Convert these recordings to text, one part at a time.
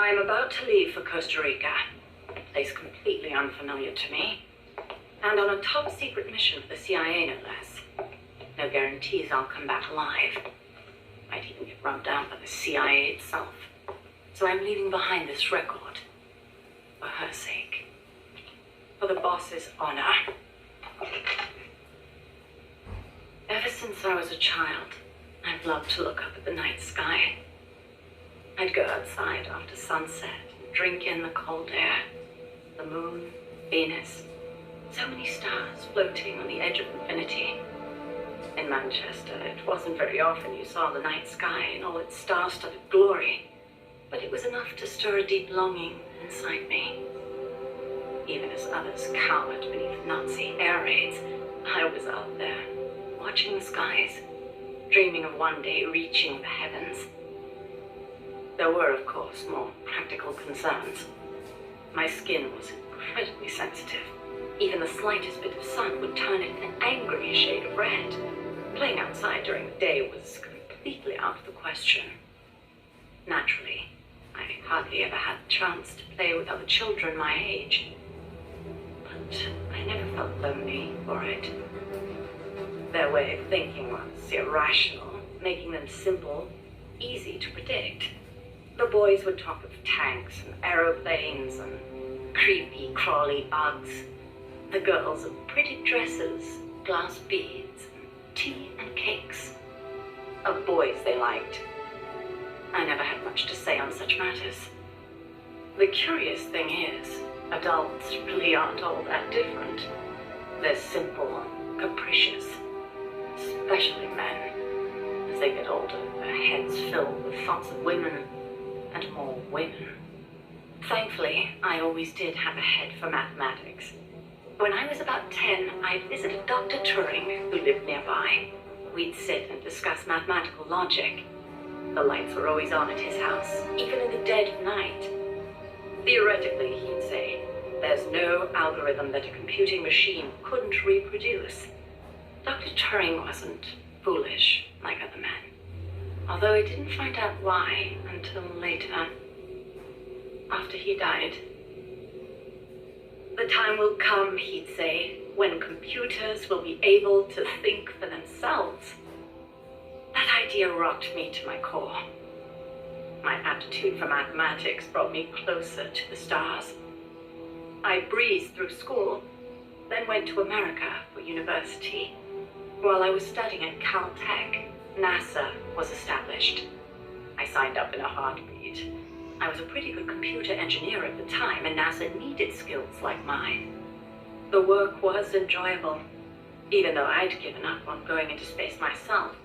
I'm about to leave for Costa Rica, a place completely unfamiliar to me, and on a top-secret mission for the CIA, no less. No guarantees I'll come back alive. Might even get run down by the CIA itself. So I'm leaving behind this record. For her sake. For the boss's honor. Ever since I was a child, I've loved to look up at the night sky. I'd go outside after sunset and drink in the cold air. The moon, Venus, so many stars floating on the edge of infinity. In Manchester, it wasn't very often you saw the night sky in all its star-studded glory, but it was enough to stir a deep longing inside me. Even as others cowered beneath Nazi air raids, I was out there, watching the skies, dreaming of one day reaching the heavens. There were, of course, more practical concerns. My skin was incredibly sensitive. Even the slightest bit of sun would turn it an angry shade of red. Playing outside during the day was completely out of the question. Naturally, I hardly ever had the chance to play with other children my age. But I never felt lonely for it. Their way of thinking was irrational, making them simple, easy to predict. The boys would talk of tanks and aeroplanes and creepy, crawly bugs. The girls of pretty dresses, glass beads, tea and cakes. Of boys they liked. I never had much to say on such matters. The curious thing is, adults really aren't all that different. They're simple, capricious, especially men. As they get older, their heads fill with thoughts of women and more women. Thankfully, I always did have a head for mathematics. When I was about 10, I'd visited Dr. Turing, who lived nearby. We'd sit and discuss mathematical logic. The lights were always on at his house, even in the dead of night. Theoretically, he'd say, there's no algorithm that a computing machine couldn't reproduce. Dr. Turing wasn't foolish like other men, although I didn't find out why until later, after he died. The time will come, he'd say, when computers will be able to think for themselves. That idea rocked me to my core. My aptitude for mathematics brought me closer to the stars. I breezed through school, then went to America for university. While I was studying at Caltech, NASA was established. I signed up in a heartbeat. I was a pretty good computer engineer at the time, and NASA needed skills like mine. The work was enjoyable. Even though I'd given up on going into space myself,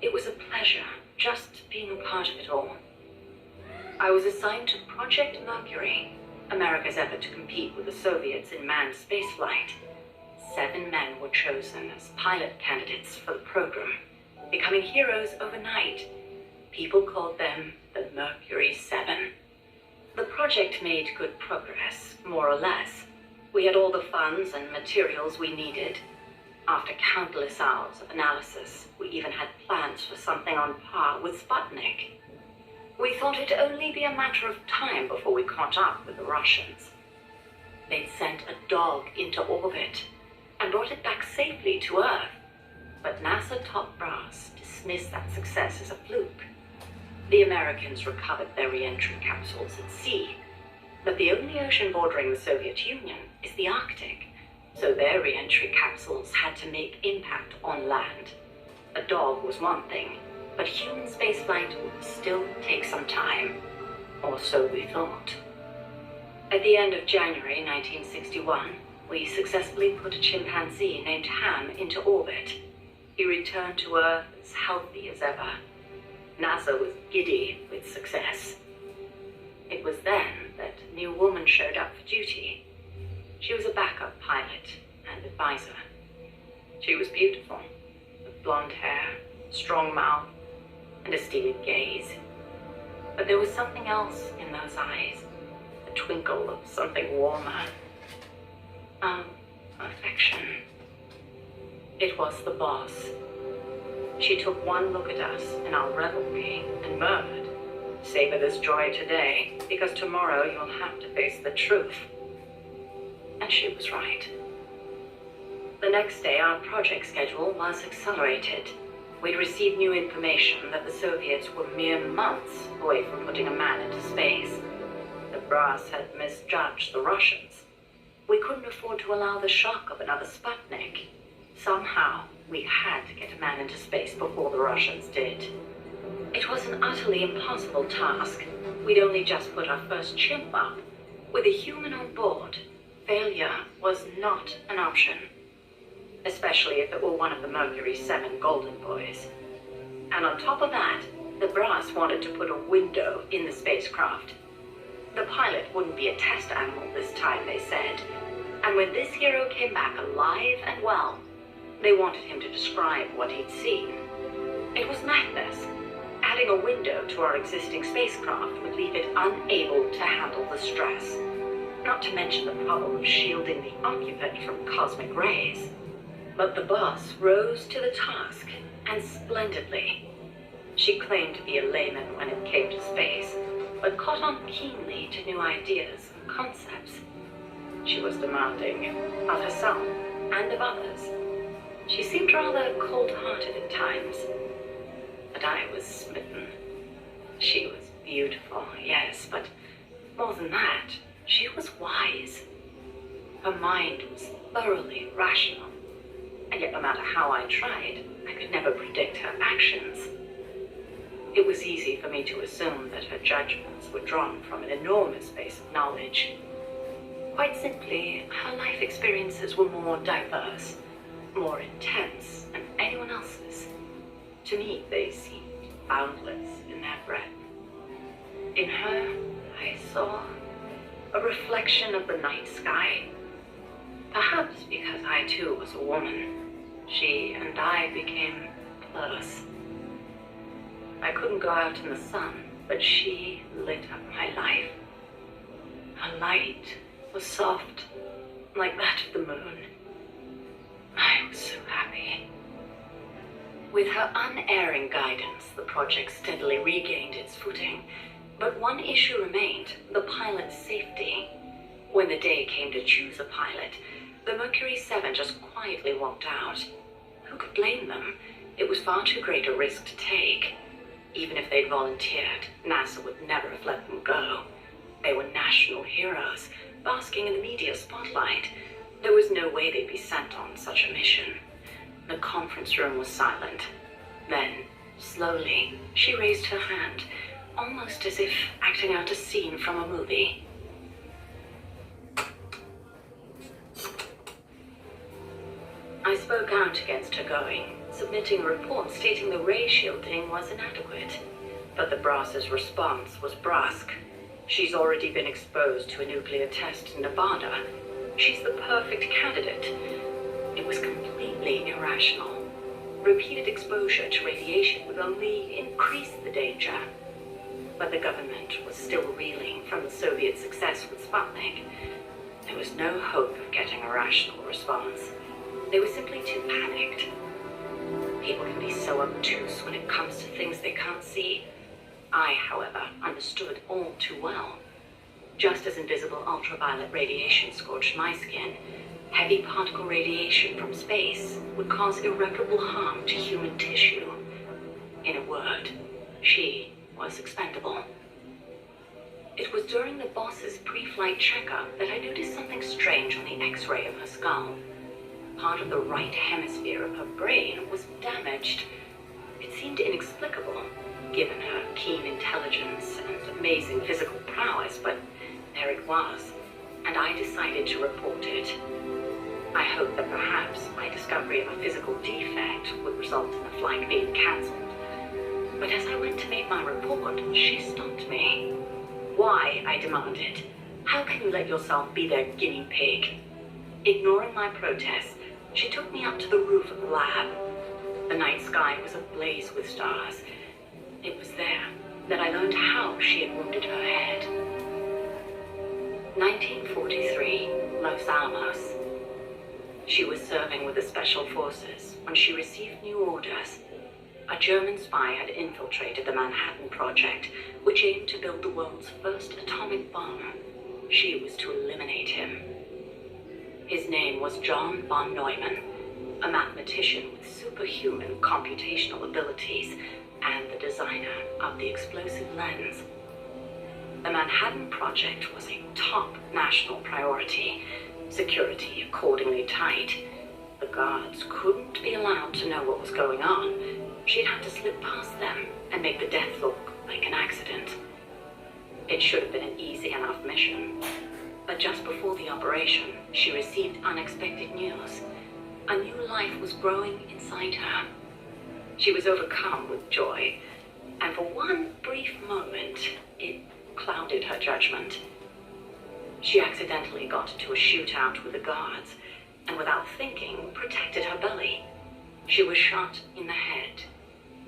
it was a pleasure just being a part of it all. I was assigned to Project Mercury, America's effort to compete with the Soviets in manned spaceflight. 7 men were chosen as pilot candidates for the program, becoming heroes overnight. People called them the Mercury 7. The project made good progress, more or less. We had all the funds and materials we needed. After countless hours of analysis, we even had plans for something on par with Sputnik. We thought it'd only be a matter of time before we caught up with the Russians. They'd sent a dog into orbit and brought it back safely to Earth. But NASA top brass dismissed that success as a fluke. The Americans recovered their re-entry capsules at sea, but the only ocean bordering the Soviet Union is the Arctic, so their re-entry capsules had to make impact on land. A dog was one thing, but human spaceflight would still take some time, or so we thought. At the end of January 1961, we successfully put a chimpanzee named Ham into orbit. He returned to Earth as healthy as ever. NASA was giddy with success. It was then that a new woman showed up for duty. She was a backup pilot and advisor. She was beautiful, with blonde hair, strong mouth, and a steely gaze. But there was something else in those eyes, a twinkle of something warmer. Affection. It was the boss. She took one look at us in our revelry and murmured, Savor this joy today, because tomorrow you'll have to face the truth. And she was right. The next day, our project schedule was accelerated. We'd received new information that the Soviets were mere months away from putting a man into space. The brass had misjudged the Russians. We couldn't afford to allow the shock of another Sputnik. Somehow, we had to get a man into space before the Russians did. It was an utterly impossible task. We'd only just put our first chimp up. With a human on board, failure was not an option. Especially if it were one of the Mercury 7 Golden Boys. And on top of that, the brass wanted to put a window in the spacecraft. The pilot wouldn't be a test animal this time, they said. And when this hero came back alive and well, they wanted him to describe what he'd seen. It was madness. Adding a window to our existing spacecraft would leave it unable to handle the stress. Not to mention the problem of shielding the occupant from cosmic rays. But the boss rose to the task, and splendidly. She claimed to be a layman when it came to space, but caught on keenly to new ideas and concepts. She was demanding of herself and of others. She seemed rather cold-hearted at times, but I was smitten. She was beautiful, yes, but more than that, she was wise. Her mind was thoroughly rational. And yet no matter how I tried, I could never predict her actions. It was easy for me to assume that her judgments were drawn from an enormous base of knowledge. Quite simply, her life experiences were more diverse, more intense than anyone else's. To me, they seemed boundless in their breadth. In her, I saw a reflection of the night sky. Perhaps because I too was a woman, she and I became close. I couldn't go out in the sun, but she lit up my life. Her light was soft, like that of the moon. I was so happy. With her unerring guidance, the project steadily regained its footing, but one issue remained: the pilot's safety. When the day came to choose a pilot, the Mercury 7 just quietly walked out. Who could blame them? It was far too great a risk to take. Even if they'd volunteered, NASA would never have let them go. They were national heroes, basking in the media spotlight. There was no way they'd be sent on such a mission. The conference room was silent. Then, slowly, she raised her hand, almost as if acting out a scene from a movie. I spoke out against her going, submitting a report stating the ray shielding was inadequate. But the brass's response was brusque. She's already been exposed to a nuclear test in Nevada. She's the perfect candidate. It was completely irrational. Repeated exposure to radiation would only increase the danger. But the government was still reeling from the Soviet success with Sputnik. There was no hope of getting a rational response. They were simply too panicked. People can be so obtuse when it comes to things they can't see. I, however, understood all too well. Just as invisible ultraviolet radiation scorched my skin, heavy particle radiation from space would cause irreparable harm to human tissue. In a word, she was expendable. It was during the boss's pre-flight checkup that I noticed something strange on the X-ray of her skull. Part of the right hemisphere of her brain was damaged. It seemed inexplicable, given her keen intelligence and amazing physical prowess, but there it was, and I decided to report it. I hoped that perhaps my discovery of a physical defect would result in the flight being cancelled. But as I went to make my report, she stopped me. Why? I demanded. How can you let yourself be their guinea pig? Ignoring my protest, she took me up to the roof of the lab. The night sky was ablaze with stars. It was there that I learned how she had wounded her head. 1943, Los Alamos. She was serving with the Special Forces when she received new orders. A German spy had infiltrated the Manhattan Project, which aimed to build the world's first atomic bomb. She was to eliminate him. His name was John von Neumann, a mathematician with superhuman computational abilities and the designer of the explosive lens. The Manhattan Project was a top national priority, security accordingly tight. The guards couldn't be allowed to know what was going on. She'd have to slip past them and make the death look like an accident. It should have been an easy enough mission. But just before the operation, she received unexpected news. A new life was growing inside her. She was overcome with joy, and for one brief moment, it clouded her judgment. She accidentally got into a shootout with the guards, and without thinking, protected her belly. She was shot in the head.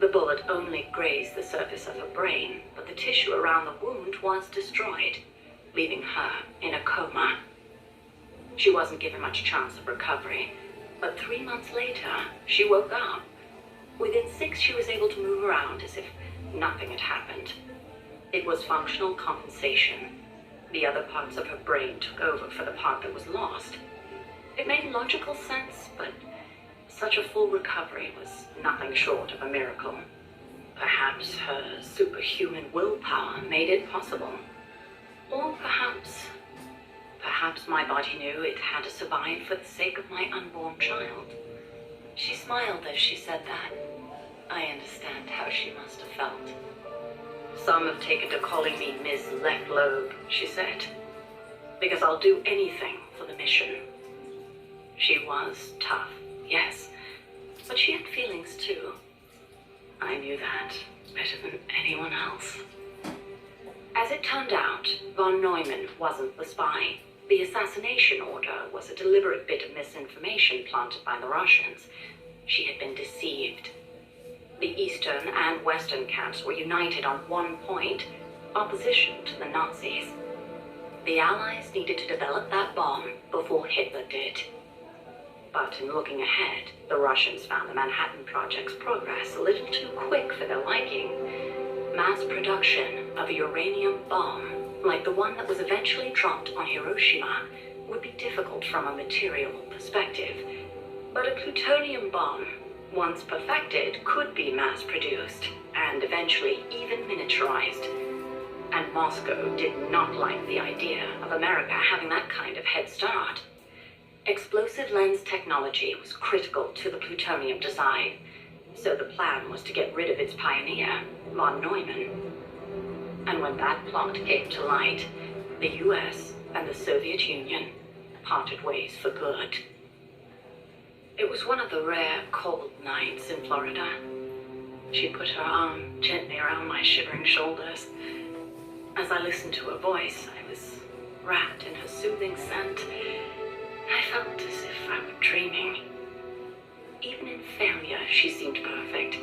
The bullet only grazed the surface of her brain, but the tissue around the wound was destroyed, leaving her in a coma. She wasn't given much chance of recovery, but 3 months later, she woke up. Within 6, she was able to move around as if nothing had happened. It was functional compensation. The other parts of her brain took over for the part that was lost. It made logical sense, but such a full recovery was nothing short of a miracle. Perhaps her superhuman willpower made it possible. Or perhaps my body knew it had to survive for the sake of my unborn child. She smiled as she said that. I understand how she must have felt. Some have taken to calling me Ms. Left Lobe, she said, because I'll do anything for the mission. She was tough, yes, but she had feelings too. I knew that better than anyone else. As it turned out, von Neumann wasn't the spy. The assassination order was a deliberate bit of misinformation planted by the Russians. She had been deceived. The Eastern and Western camps were united on one point: opposition to the Nazis. The Allies needed to develop that bomb before Hitler did. But in looking ahead, the Russians found the Manhattan Project's progress a little too quick for their liking. Mass production of a uranium bomb, like the one that was eventually dropped on Hiroshima, would be difficult from a material perspective. But a plutonium bomb, once perfected, could be mass-produced and eventually even miniaturized. And Moscow did not like the idea of America having that kind of head start. Explosive lens technology was critical to the plutonium design, so the plan was to get rid of its pioneer, von Neumann. And when that plot came to light, the US and the Soviet Union parted ways for good. It was one of the rare cold nights in Florida. She put her arm gently around my shivering shoulders. As I listened to her voice, I was wrapped in her soothing scent. I felt as if I were dreaming. Even in failure, she seemed perfect.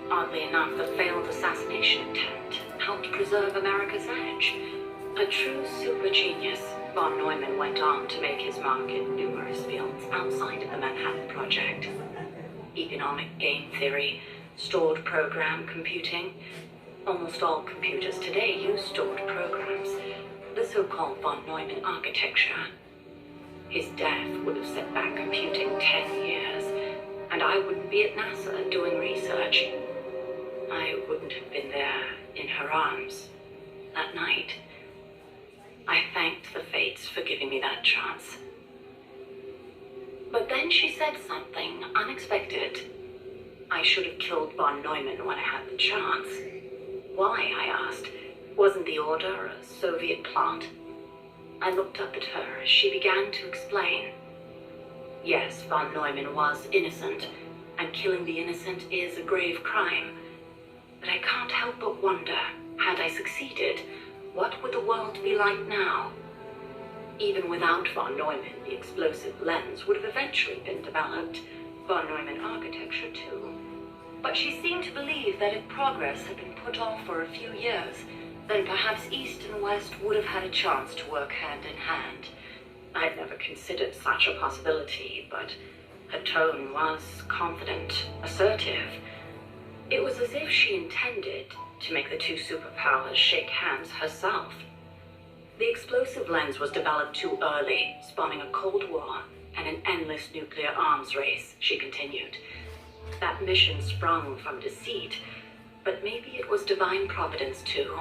Oddly enough, the failed assassination attempt helped preserve America's edge. A true super genius, von Neumann went on to make his mark in numerous fields outside of the Manhattan Project. Economic game theory, stored program computing. Almost all computers today use stored programs, the so-called von Neumann architecture. His death would have set back computing 10 years, and I wouldn't be at NASA doing research. I wouldn't have been there in her arms that night. I thanked the fates for giving me that chance. But then she said something unexpected. I should have killed von Neumann when I had the chance. Why, I asked. Wasn't the order a Soviet plot? I looked up at her as she began to explain. Yes, von Neumann was innocent, and killing the innocent is a grave crime. But I can't help but wonder, had I succeeded, what would the world be like now? Even without von Neumann, the explosive lens would have eventually been developed. Von Neumann architecture, too. But she seemed to believe that if progress had been put off for a few years, then perhaps East and West would have had a chance to work hand in hand. I'd never considered such a possibility, but her tone was confident, assertive. It was as if she intended to make the two superpowers shake hands herself. The explosive lens was developed too early, spawning a Cold War and an endless nuclear arms race, she continued. That mission sprung from deceit, but maybe it was divine providence too.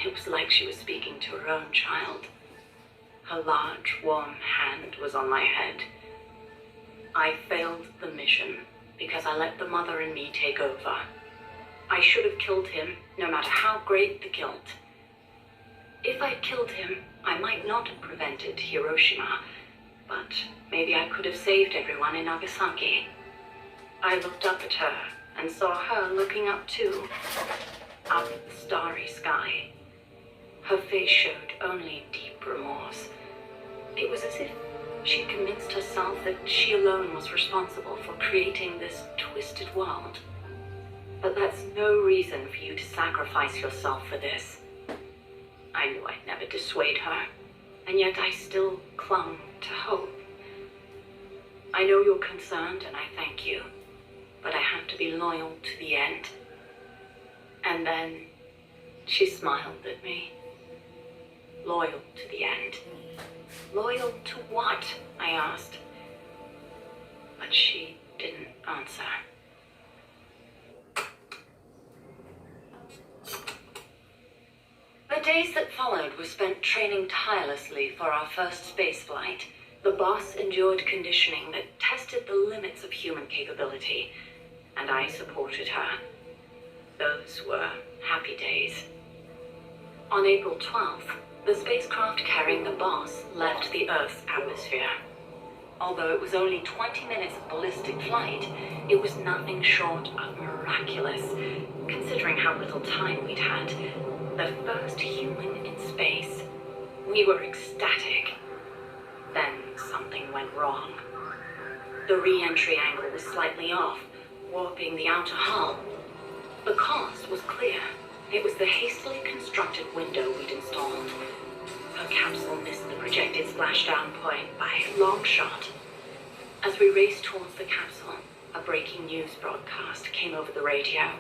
It was like she was speaking to her own child. Her large, warm hand was on my head. I failed the mission because I let the mother in me take over. I should have killed him, no matter how great the guilt. If I'd killed him, I might not have prevented Hiroshima, but maybe I could have saved everyone in Nagasaki. I looked up at her and saw her looking up too, up at the starry sky. Her face showed only deep remorse. It was as if she'd convinced herself that she alone was responsible for creating this twisted world. But that's no reason for you to sacrifice yourself for this. I knew I'd never dissuade her, and yet I still clung to hope. I know you're concerned, and I thank you, but I have to be loyal to the end. And then she smiled at me. Loyal to the end. Loyal to what? I asked. But she didn't answer. The days that followed were spent training tirelessly for our first space flight. The boss endured conditioning that tested the limits of human capability, and I supported her. Those were happy days. On April 12th, the spacecraft carrying the boss left the Earth's atmosphere. Although it was only 20 minutes of ballistic flight, it was nothing short of miraculous, considering how little time we'd had. The first human in space. We were ecstatic. Then something went wrong. The re-entry angle was slightly off, warping the outer hull. The cause was clear. It was the hastily constructed window we'd installed. Her capsule missed the projected splashdown point by a long shot. As we raced towards the capsule, a breaking news broadcast came over the radio.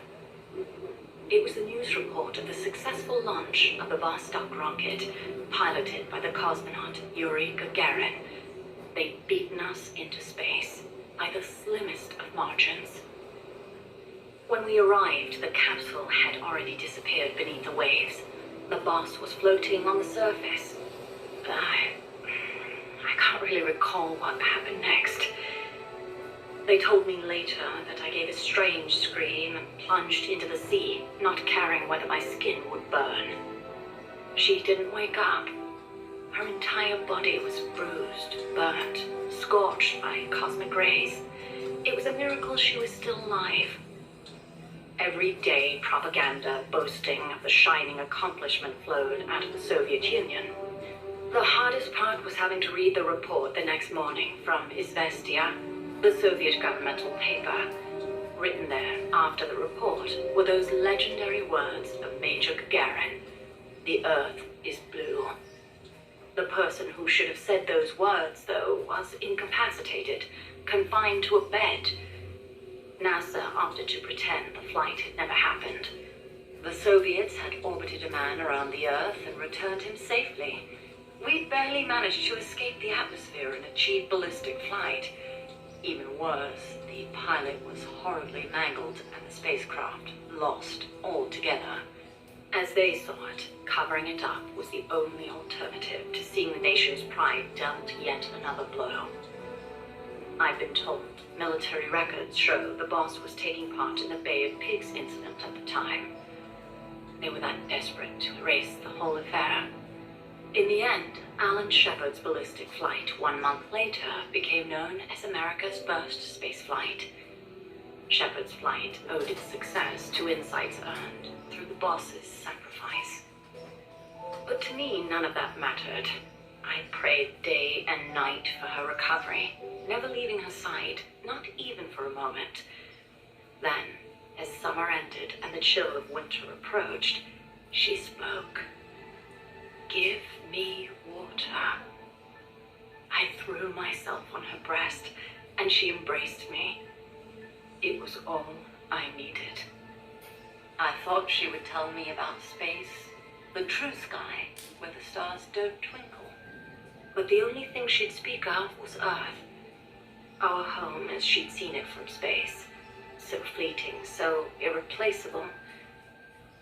It was the news report of the successful launch of the Vostok rocket, piloted by the cosmonaut Yuri Gagarin. They'd beaten us into space by the slimmest of margins. When we arrived, the capsule had already disappeared beneath the waves. The boss was floating on the surface. I can't really recall what happened next. They told me later that I gave a strange scream and plunged into the sea, not caring whether my skin would burn. She didn't wake up. Her entire body was bruised, burnt, scorched by cosmic rays. It was a miracle she was still alive. Every day, propaganda boasting of the shining accomplishment flowed out of the Soviet Union. The hardest part was having to read the report the next morning from Izvestia, the Soviet governmental paper. Written there after the report were those legendary words of Major Gagarin: "The Earth is blue." The person who should have said those words, though, was incapacitated, confined to a bed. NASA opted to pretend the flight had never happened. The Soviets had orbited a man around the Earth and returned him safely. We'd barely managed to escape the atmosphere and achieve ballistic flight. Even worse, the pilot was horribly mangled and the spacecraft lost altogether. As they saw it, covering it up was the only alternative to seeing the nation's pride dealt yet another blow. I've been told military records show the boss was taking part in the Bay of Pigs incident at the time. They were that desperate to erase the whole affair. In the end, Alan Shepard's ballistic flight 1 month later became known as America's first space flight. Shepard's flight owed its success to insights earned through the boss's sacrifice. But to me, none of that mattered. I prayed day and night for her recovery, never leaving her side, not even for a moment. Then, as summer ended and the chill of winter approached, she spoke. "Give me water." I threw myself on her breast, and she embraced me. It was all I needed. I thought she would tell me about space, the true sky, where the stars don't twinkle. But the only thing she'd speak of was Earth, our home as she'd seen it from space. So fleeting, so irreplaceable.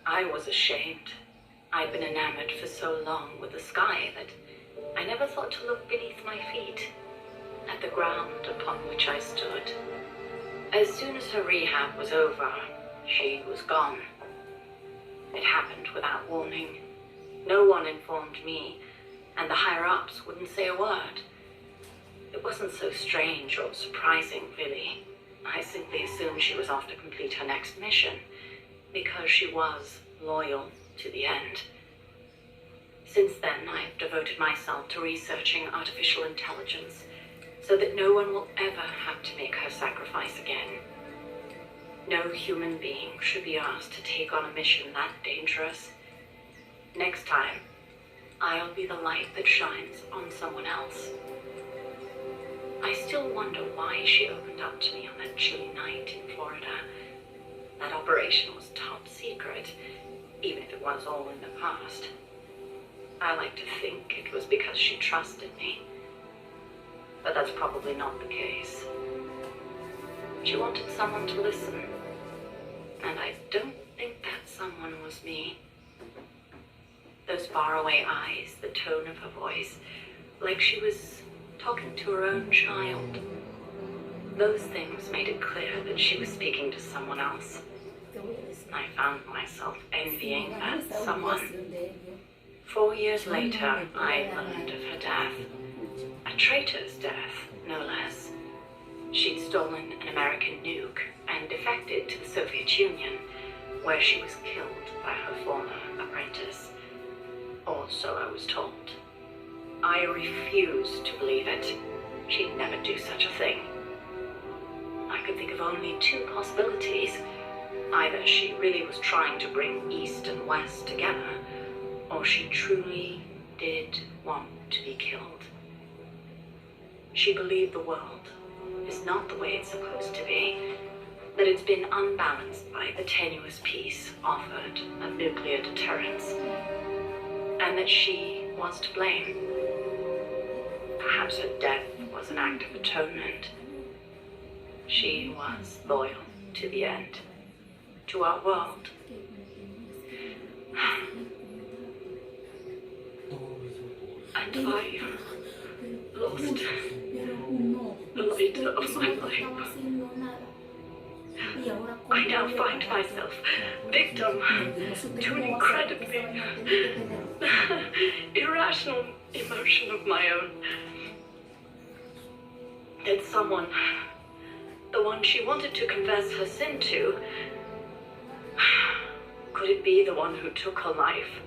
I was ashamed. I'd been enamored for so long with the sky that I never thought to look beneath my feet, at the ground upon which I stood. As soon as her rehab was over, she was gone. It happened without warning. No one informed me, and the higher-ups wouldn't say a word. It wasn't so strange or surprising, really. I simply assumed she was off to complete her next mission, because she was loyal to the end. Since then, I've devoted myself to researching artificial intelligence, so that no one will ever have to make her sacrifice again. No human being should be asked to take on a mission that dangerous. Next time, I'll be the light that shines on someone else. I still wonder why she opened up to me on that chilly night in Florida. That operation was top secret, even if it was all in the past. I like to think it was because she trusted me. But that's probably not the case. She wanted someone to listen. And I don't think that someone was me. Those faraway eyes, the tone of her voice, like she was talking to her own child. Those things made it clear that she was speaking to someone else. I found myself envying that someone. 4 years later, I learned of her death. A traitor's death, no less. She'd stolen an American nuke and defected to the Soviet Union, where she was killed by her former apprentice. Or so I was told. I refused to believe it. She'd never do such a thing. I could think of only two possibilities. Either she really was trying to bring East and West together, or she truly did want to be killed. She believed the world is not the way it's supposed to be, that it's been unbalanced by the tenuous peace offered of nuclear deterrence, and that she was to blame. Perhaps her death was an act of atonement. She was loyal to the end, to our world. And I lost the light of my life. I now find myself victim to an incredibly irrational emotion of my own. That someone, the one she wanted to confess her sin to, could it be the one who took her life?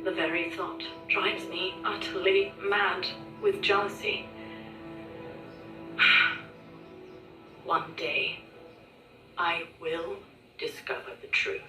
The very thought drives me utterly mad with jealousy. One day, I will discover the truth.